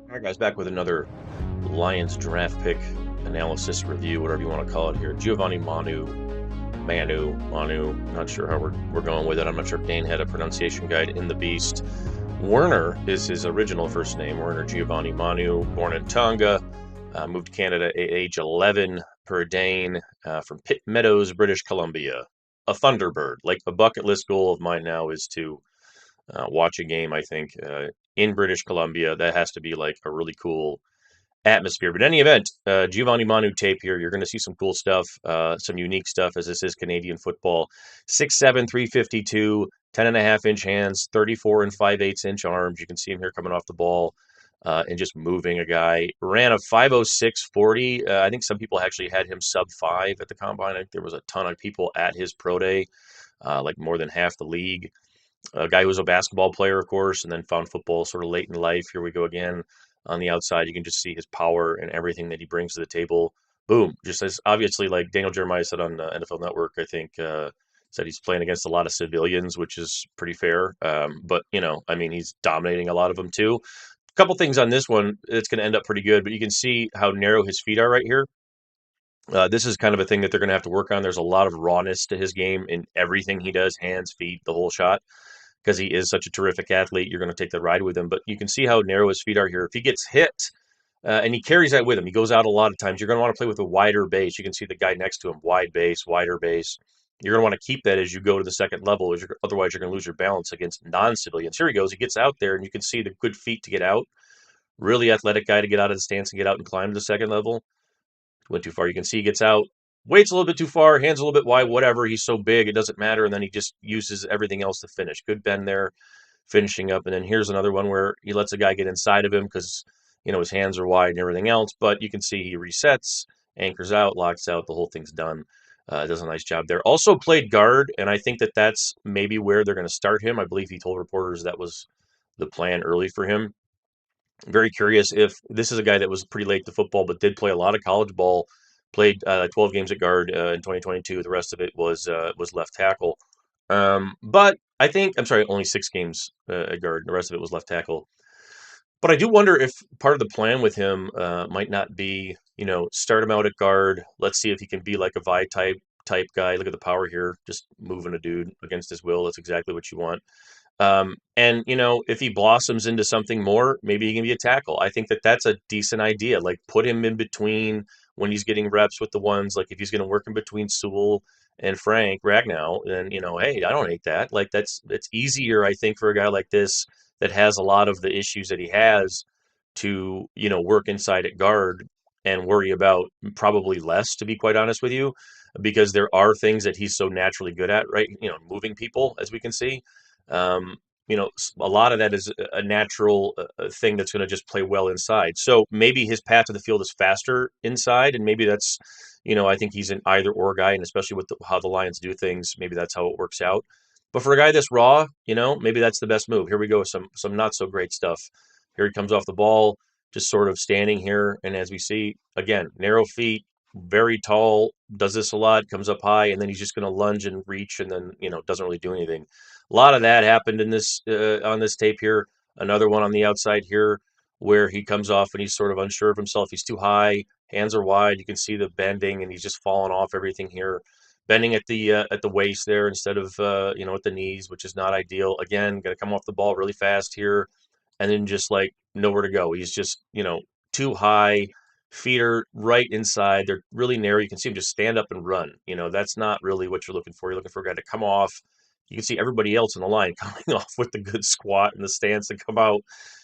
All right, guys, back with another Lions draft pick analysis review, whatever you want to call it here. Giovanni Manu. Not sure how we're going with it. I'm not sure if Dane had a pronunciation guide in the beast. Werner is his original first name, Werner Giovanni Manu, born in Tonga, moved to Canada at age 11 per Dane, from Pitt Meadows, British Columbia. A Thunderbird. Like a bucket list goal of mine now is to watch a game, I think, in British Columbia. That has to be like a really cool atmosphere. But in any event, Giovanni Manu tape here, you're going to see some cool stuff, some unique stuff, as this is Canadian football. 6'7", 352, 10.5-inch hands, 34 and 5/8-inch arms. You can see him here coming off the ball and just moving a guy. Ran a 5.06 40. I think some people actually had him sub 5 at the combine. I think there was a ton of people at his pro day, like more than half the league. A guy who was a basketball player, of course, and then found football sort of late in life. Here we go again on the outside. You can just see his power and everything that he brings to the table. Boom. Just as obviously, like Daniel Jeremiah said on NFL Network, I think, said he's playing against a lot of civilians, which is pretty fair. But, I mean, he's dominating a lot of them too. A couple things on this one. It's going to end up pretty good, but you can see how narrow his feet are right here. This is kind of a thing that they're going to have to work on. There's a lot of rawness to his game in everything he does, hands, feet, the whole shot, because he is such a terrific athlete. You're going to take the ride with him. But you can see how narrow his feet are here. If he gets hit, and he carries that with him, he goes out a lot of times, you're going to want to play with a wider base. You can see the guy next to him, wide base, wider base. You're going to want to keep that as you go to the second level. Otherwise, you're going to lose your balance against non-civilians. Here he goes. He gets out there, and you can see the good feet to get out. Really athletic guy to get out of the stance and get out and climb to the second level. Went too far. You can see he gets out, waits a little bit too far, hands a little bit wide, whatever. He's so big, it doesn't matter. And then he just uses everything else to finish. Good bend there, finishing up. And then here's another one where he lets a guy get inside of him because, his hands are wide and everything else. But you can see he resets, anchors out, locks out. The whole thing's done. Does a nice job there. Also played guard, and I think that that's maybe where they're going to start him. I believe he told reporters that was the plan early for him. Very curious if this is a guy that was pretty late to football, but did play a lot of college ball. Played 12 games at guard in 2022. The rest of it was left tackle. But I think I'm sorry, only 6 games at guard. The rest of it was left tackle. But I do wonder if part of the plan with him might not be, start him out at guard. Let's see if he can be like a Vi type guy. Look at the power here, just moving a dude against his will. That's exactly what you want. And if he blossoms into something more, maybe he can be a tackle. I think that that's a decent idea. Like put him in between when he's getting reps with the ones. Like if he's going to work in between Sewell and Frank Ragnow, then hey, I don't hate that. Like it's easier, I think, for a guy like this that has a lot of the issues that he has to work inside at guard and worry about probably less, to be quite honest with you, because there are things that he's so naturally good at, right? Moving people, as we can see. Um, a lot of that is a natural thing that's going to just play well inside. So maybe his path to the field is faster inside, and maybe that's, I think he's an either or guy, and especially with how the Lions do things, maybe that's how it works out. But for a guy that's raw, maybe that's the best move. Here we go, some not so great stuff. Here he comes off the ball, just sort of standing here, and as we see again, narrow feet, very tall, does this a lot, comes up high, and then he's just going to lunge and reach, and then doesn't really do anything. A lot of that happened in this on this tape here. Another one on the outside here where he comes off and he's sort of unsure of himself. He's too high, hands are wide. You can see the bending, and he's just falling off everything here. Bending at the waist there instead of at the knees, which is not ideal. Again, going to come off the ball really fast here, and then just like nowhere to go. He's just too high. Feet are right inside. They're really narrow. You can see him just stand up and run. That's not really what you're looking for. You're looking for a guy to come off. You can see everybody else in the line coming off with the good squat and the stance to come out.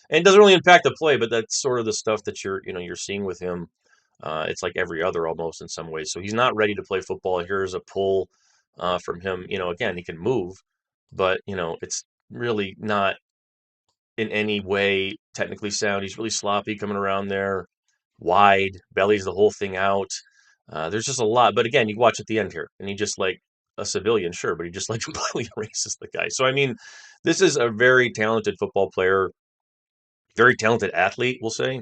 And it doesn't really impact the play, but that's sort of the stuff that you're seeing with him. It's like every other almost in some ways. So he's not ready to play football. Here's a pull from him. Again, he can move, but it's really not in any way technically sound. He's really sloppy coming around there, wide, bellies the whole thing out. There's just a lot. But again, you watch at the end here, and he just like a civilian, sure, but he just like completely erases the guy. So I mean, this is a very talented football player, very talented athlete, we'll say.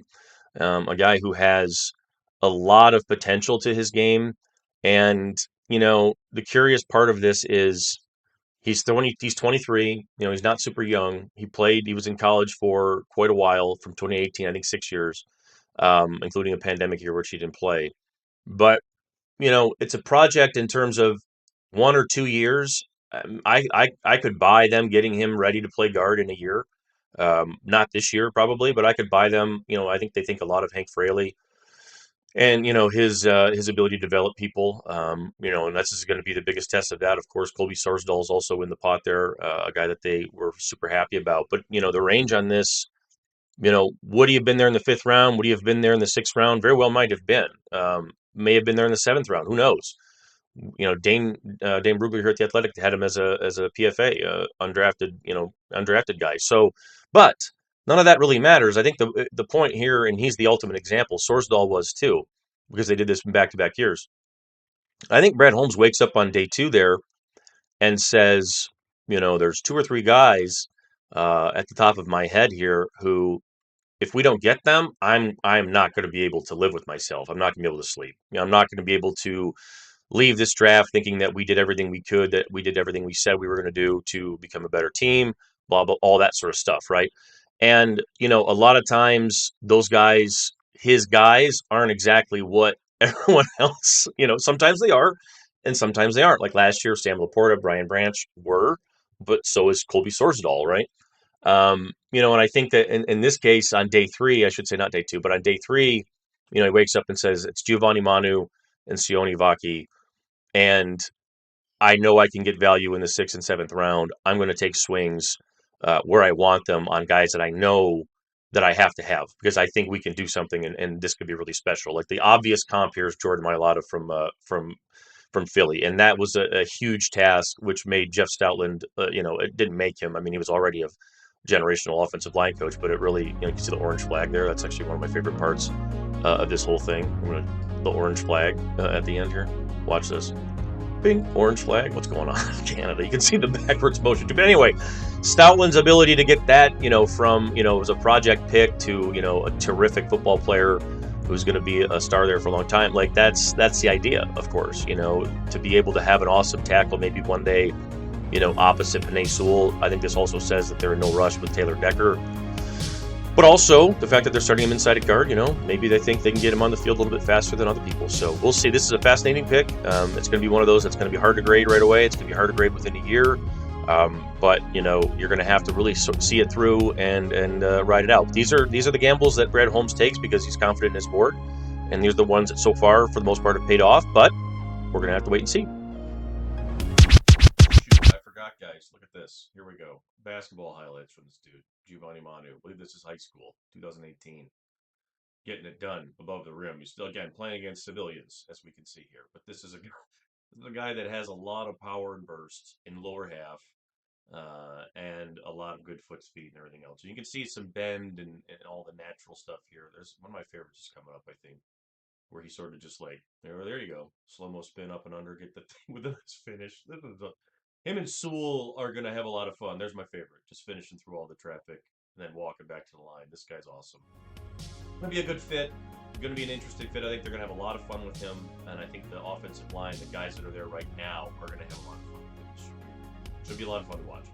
A guy who has a lot of potential to his game. And, the curious part of this is He's 23. You know, he's not super young. He was in college for quite a while, from 2018, I think 6 years, including a pandemic year which he didn't play. But it's a project in terms of 1 or 2 years. I could buy them getting him ready to play guard in a year. Not this year probably, but I could buy them. I think they think a lot of Hank Fraley and his ability to develop people. And this is going to be the biggest test of that. Of course, Colby Sorsdahl is also in the pot there, a guy that they were super happy about. But the range on this. Would he have been there in the fifth round? Would he have been there in the sixth round? Very well might have been. May have been there in the seventh round. Who knows? Dane Brugler here at the Athletic had him as a PFA, undrafted guy. So, but none of that really matters. I think the point here, and he's the ultimate example. Sorsdahl was too, because they did this in back-to-back years. I think Brad Holmes wakes up on day two there and says, there's two or three guys at the top of my head here who, if we don't get them, I'm not going to be able to live with myself. I'm not going to be able to sleep. I'm not going to be able to leave this draft thinking that we did everything we could, that we did everything we said we were going to do to become a better team, blah, blah, all that sort of stuff, right? And, a lot of times those guys, his guys, aren't exactly what everyone else, sometimes they are and sometimes they aren't. Like last year, Sam Laporta, Brian Branch were, but so is Colby Sorsdahl, right? And I think that in this case, on day three, I should say not day two, but on day three, he wakes up and says, it's Giovanni Manu and Sione Vaki. And I know I can get value in the sixth and seventh round. I'm going to take swings where I want them on guys that I know that I have to have, because I think we can do something, and this could be really special. Like the obvious comp here is Jordan Mailata from Philly, and that was a huge task, which made Jeff Stoutland. It didn't make him. I mean, he was already a generational offensive line coach, but it really, you can see the orange flag there. That's actually one of my favorite parts of this whole thing. The orange flag at the end here. Watch this. Bing, orange flag. What's going on in Canada? You can see the backwards motion too. But anyway, Stoutland's ability to get that, from, it was a project pick to, a terrific football player who's going to be a star there for a long time. Like that's the idea, of course, to be able to have an awesome tackle maybe one day, opposite Penei Sewell. I think this also says that they're in no rush with Taylor Decker. But also, the fact that they're starting him inside at guard, maybe they think they can get him on the field a little bit faster than other people. So we'll see. This is a fascinating pick. It's going to be one of those that's going to be hard to grade right away. It's going to be hard to grade within a year. But, you're going to have to really see it through and ride it out. These are the gambles that Brad Holmes takes because he's confident in his board. And these are the ones that so far, for the most part, have paid off. But we're going to have to wait and see. Shoot, I forgot, guys. Look at this. Here we go. Basketball highlights from this dude, Giovanni Manu. I believe this is high school, 2018. Getting it done above the rim. He's still, again, playing against civilians, as we can see here. But this is a guy that has a lot of power and burst in lower half, and a lot of good foot speed and everything else. So you can see some bend and all the natural stuff here. There's one of my favorites is coming up, I think, where he sort of just like, there you go. Slow-mo spin up and under, get the thing with his finish. Him and Sewell are going to have a lot of fun. There's my favorite. Just finishing through all the traffic and then walking back to the line. This guy's awesome. Going to be a good fit. Going to be an interesting fit. I think they're going to have a lot of fun with him. And I think the offensive line, the guys that are there right now, are going to have a lot of fun with him. Should be a lot of fun to watch.